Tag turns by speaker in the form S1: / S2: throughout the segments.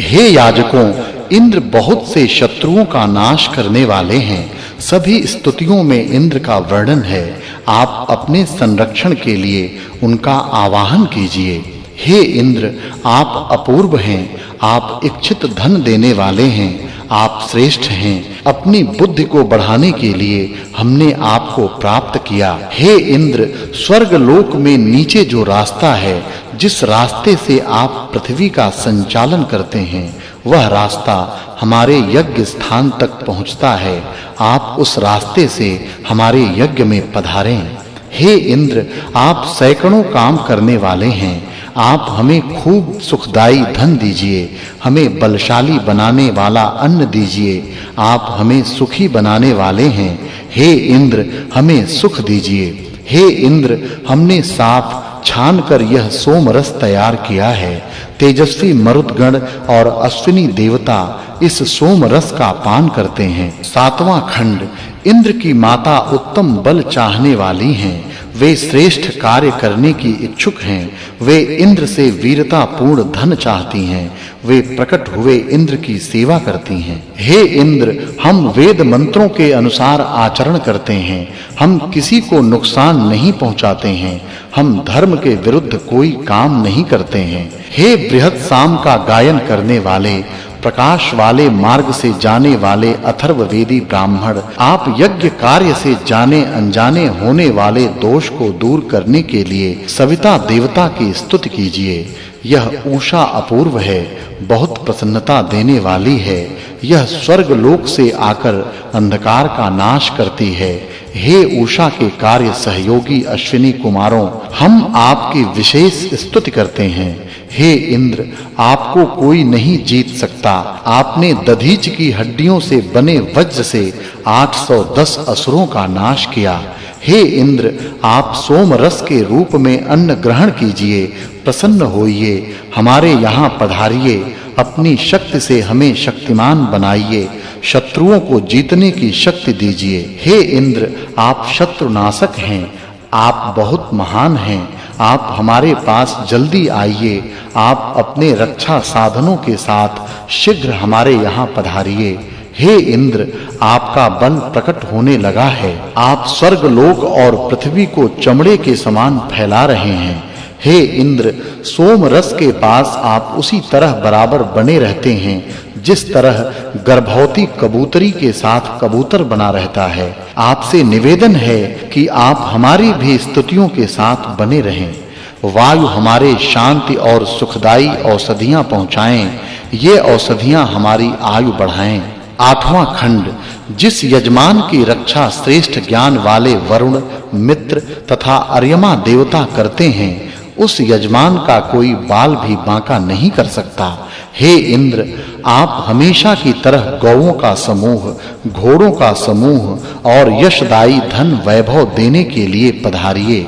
S1: हे याजकों, इंद्र बहुत से शत्रुओं का नाश करने वाले हैं। सभी स्तुतियों में इंद्र का वर्णन है। आप अपने संरक्षण के लिए उनका आवाहन कीजिए। हे इंद्र, आप अपूर्व हैं। आप इच्छित धन देने वाले हैं। आप श्रेष्ठ हैं। अपनी बुद्धि को बढ़ाने के लिए हमने आपको प्राप्त किया। हे इंद्र, स्वर्ग लोक में नीचे जो रास्ता है, जिस रास्ते से आप पृथ्वी का संचालन करते हैं, वह रास्ता हमारे यज्ञ स्थान तक पहुंचता है। आप उस रास्ते से हमारे यज्ञ में पधारें। हे इंद्र, आप सैकड़ों काम करने वाले हैं। आप हमें खूब सुखदाई धन दीजिए। हमें बलशाली बनाने वाला अन्न दीजिए। आप हमें सुखी बनाने वाले हैं। हे इंद्र, हमें सुख दीजिए। हे इंद्र, हमने साफ छानकर यह सोम रस तैयार किया है। तेजस्वी मरुदगण और अश्विनी देवता इस सोम रस का पान करते हैं। सातवां खंड। इंद्र की माता उत्तम बल चाहने वाली हैं। वे श्रेष्ठ कार्य करने की इच्छुक हैं। वे इंद्र से वीरता पूर्ण धन चाहती हैं। वे प्रकट हुए इंद्र की सेवा करती हैं। हे इंद्र, हम वेद मंत्रों के अनुसार आचरण करते हैं। हम किसी को नुकसान नहीं पहुंचाते हैं। हम धर्म के विरुद्ध कोई काम नहीं करते हैं। हे बृहत् साम का गायन करने वाले, प्रकाश वाले मार्ग से जाने वाले अथर्ववेदी ब्राह्मण, आप यज्ञ कार्य से जाने अनजाने होने वाले दोष को दूर करने के लिए सविता देवता की स्तुति कीजिए। यह उषा अपूर्व है, बहुत प्रसन्नता देने वाली है। यह स्वर्ग लोक से आकर अंधकार का नाश करती है। हे उषा के कार्य सहयोगी अश्विनी कुमारों, हम आपकी विशेष स्तुति करते हैं। हे इंद्र, आपको कोई नहीं जीत सकता। आपने दधीच की हड्डियों से बने वज्र से 810 असुरों का नाश किया। हे इंद्र, आप सोम रस के रूप में अन्न ग्रहण कीजिए। प्रसन्न होइए, हमारे यहाँ पधारिए। अपनी शक्ति से हमें शक्तिमान बनाइए। शत्रुओं को जीतने की शक्ति दीजिए। हे इंद्र, आप शत्रुनाशक हैं। आप बहुत महान हैं। आप हमारे पास जल्दी आइए। आप अपने रक्षा साधनों के साथ शीघ्र हमारे यहाँ पधारिए। हे इंद्र, आपका बल प्रकट होने लगा है। आप स्वर्ग लोक और पृथ्वी को चमड़े के समान फैला रहे हैं। हे इंद्र, सोम रस के पास आप उसी तरह बराबर बने रहते हैं जिस तरह गर्भवती कबूतरी के साथ कबूतर बना रहता है। आपसे निवेदन है कि आप हमारी भी स्तुतियों के साथ बने रहें। वायु हमारे शांति और सुखदाई औषधियां पहुंचाएं। ये औषधियां हमारी आयु बढ़ाएं। आठवां खंड। जिस यजमान की रक्षा श्रेष्ठ ज्ञान वाले वरुण, मित्र तथा अर्यमा देवता करते हैं, उस यजमान का कोई बाल भी बांका नहीं कर सकता। हे इंद्र, आप हमेशा की तरह गौओं का समूह, घोड़ों का समूह और यशदायी धन वैभव देने के लिए पधारिए।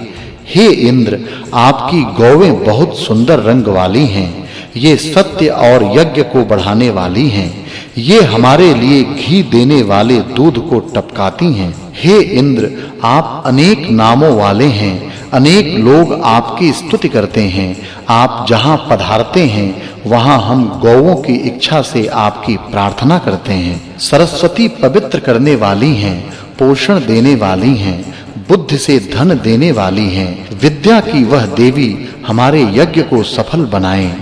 S1: हे इंद्र, आपकी गौएं बहुत सुंदर रंग वाली हैं। ये सत्य और यज्ञ को बढ़ाने वाली हैं। ये हमारे लिए घी देने वाले दूध को टपकाती हैं। हे इंद्र, आप अनेक नामों वाले हैं। अनेक लोग आपकी स्तुति करते हैं। आप जहां पधारते हैं, वहां हम गौओं की इच्छा से आपकी प्रार्थना करते हैं। सरस्वती पवित्र करने वाली हैं, पोषण देने वाली हैं, बुद्धि से धन देने वाली हैं। विद्या की वह देवी हमारे यज्ञ को सफल बनाएं।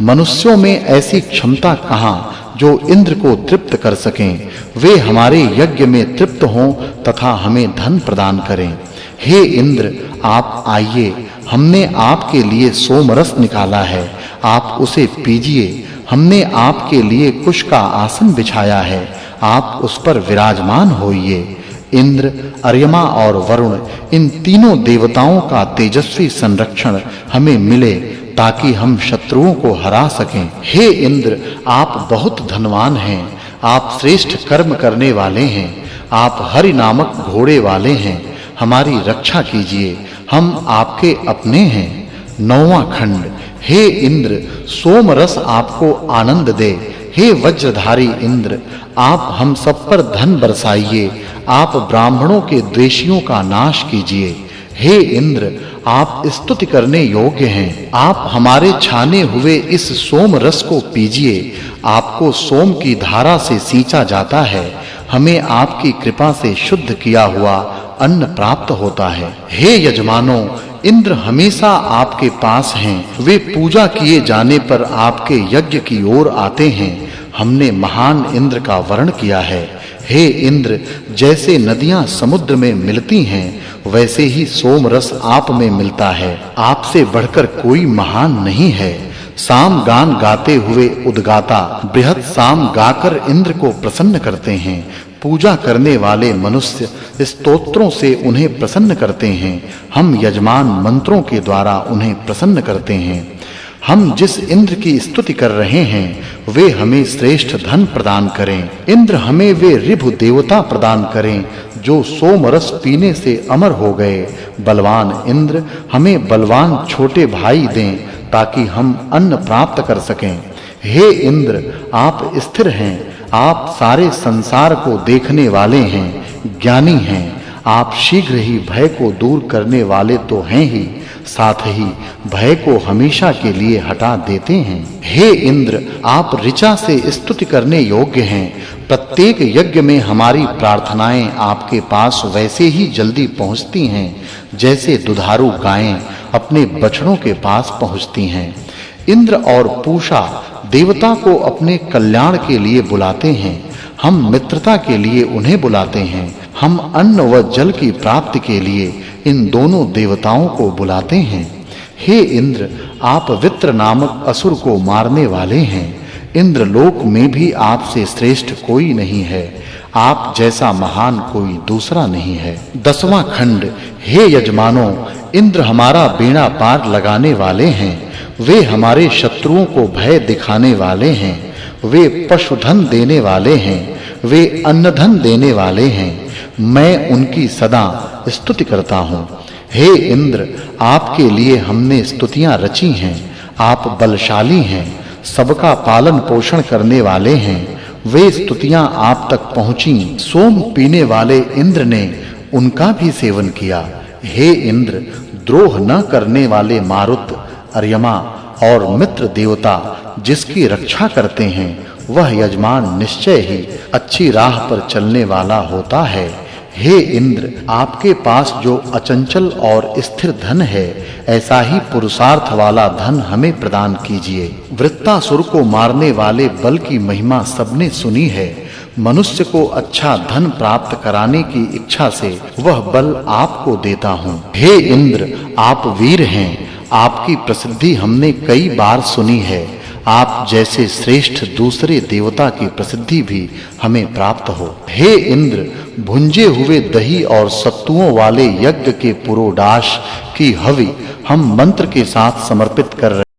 S1: मनुष्यों में ऐसी क्षमता कहां जो इंद्र को तृप्त कर सकें। वे हमारे यज्ञ में तृप्त हों तथा हमें धन प्रदान करें। हे इंद्र, आप आइए। हमने आपके लिए सोमरस निकाला है। आप उसे पीजिए। हमने आपके लिए कुश का आसन बिछाया है। आप उस पर विराजमान होइए। इंद्र, अर्यमा और वरुण, इन तीनों देवताओं का तेजस्वी संरक्षण हमें मिले ताकि हम शत्रुओं को हरा सकें। हे इंद्र, आप बहुत धनवान हैं। आप श्रेष्ठ कर्म करने वाले हैं। आप हरि नामक घोड़े वाले हैं। हमारी रक्षा कीजिए। हम आपके अपने हैं। नौवां खंड। हे इंद्र, सोम रस आपको आनंद दे। हे वज्रधारी इंद्र, आप हम सब पर धन बरसाइए। आप ब्राह्मणों के द्वेषियों का नाश कीजिए। हे इंद्र, आप स्तुति करने योग्य हैं। आप हमारे छाने हुए इस सोम रस को पीजिए। आपको सोम की धारा से सींचा जाता है। हमें आपकी कृपा से शुद्ध किया हुआ अन्न प्राप्त होता है। हे यजमानों, इंद्र हमेशा आपके पास हैं। वे पूजा किए जाने पर आपके यज्ञ की ओर आते हैं। हमने महान इंद्र का वर्ण किया है। हे इंद्र, जैसे नदियां समुद्र में मिलती हैं, वैसे ही सोम रस आप में मिलता है। आपसे बढ़कर कोई महान नहीं है। साम गान गाते हुए उद्गाता बृहत् साम गाकर इंद्र को प्रसन्न करते हैं। पूजा करने वाले मनुष्य स्तोत्रों से उन्हें प्रसन्न करते हैं। हम यजमान मंत्रों के द्वारा उन्हें प्रसन्न करते हैं। हम जिस इंद्र की स्तुति कर रहे हैं, वे हमें श्रेष्ठ धन प्रदान करें। इंद्र हमें वे ऋभु देवता प्रदान करें, जो सोम रस पीने से अमर हो गए। बलवान इंद्र हमें बलवान छोटे भाई दें, ताकि हम अन्न प्राप्त कर सकें। हे इंद्र, आप स्थिर हैं। आप सारे संसार को देखने वाले हैं, ज्ञानी हैं। आप शीघ्र ही भय को दूर करने वाले तो हैं ही, साथ ही भय को हमेशा के लिए हटा देते हैं। हे इंद्र, आप ऋचा से स्तुति करने योग्य हैं। प्रत्येक यज्ञ में हमारी प्रार्थनाएं आपके पास वैसे ही जल्दी पहुंचती हैं, जैसे दुधारू गायें अपने बछड़ों के पास पहुंचती हैं। इंद्र और पूषा देवता को अपने कल्याण के लिए बुलाते हैं। हम मित्रता के लिए उन्हें बुलाते हैं। हम अन्न व जल की प्राप्ति के लिए इन दोनों देवताओं को बुलाते हैं। हे इंद्र, आप वित्र नामक असुर को मारने वाले हैं। इंद्र लोक में भी आपसे श्रेष्ठ कोई नहीं है। आप जैसा महान कोई दूसरा नहीं है। 10वां खंड। हे यजमानों, इंद्र हमारा बेड़ा पार लगाने वाले हैं। वे हमारे शत्रुओं को भय दिखाने वाले हैं। वे पशुधन देने वाले हैं। वे अन्नधन देने वाले हैं। मैं उनकी सदा स्तुति करता हूँ। हे इंद्र, आपके लिए हमने स्तुतियां रची हैं। आप बलशाली हैं, सबका पालन पोषण करने वाले हैं। वे स्तुतियां आप तक पहुंची। सोम पीने वाले इंद्र ने उनका भी सेवन किया। हे इंद्र, द्रोह न करने वाले मारुत, अर्यमा और मित्र देवता जिसकी रक्षा करते हैं, वह यजमान निश्चय ही अच्छी राह पर चलने वाला होता है। हे इंद्र, आपके पास जो अचंचल और स्थिर धन है, ऐसा ही पुरुषार्थ वाला धन हमें प्रदान कीजिए। वृत्तासुर को मारने वाले बल की महिमा सबने सुनी है। मनुष्य को अच्छा धन प्राप्त कराने की इच्छा से वह बल आपको देता हूँ। हे इंद्र, आप वीर हैं। आपकी प्रसिद्धि हमने कई बार सुनी है। आप जैसे श्रेष्ठ दूसरे देवता की प्रसिद्धि भी हमें प्राप्त हो। हे इंद्र, भुंजे हुए दही और सत्तुओं वाले यज्ञ के पुरोडाश की हवि हम मंत्र के साथ समर्पित कर रहे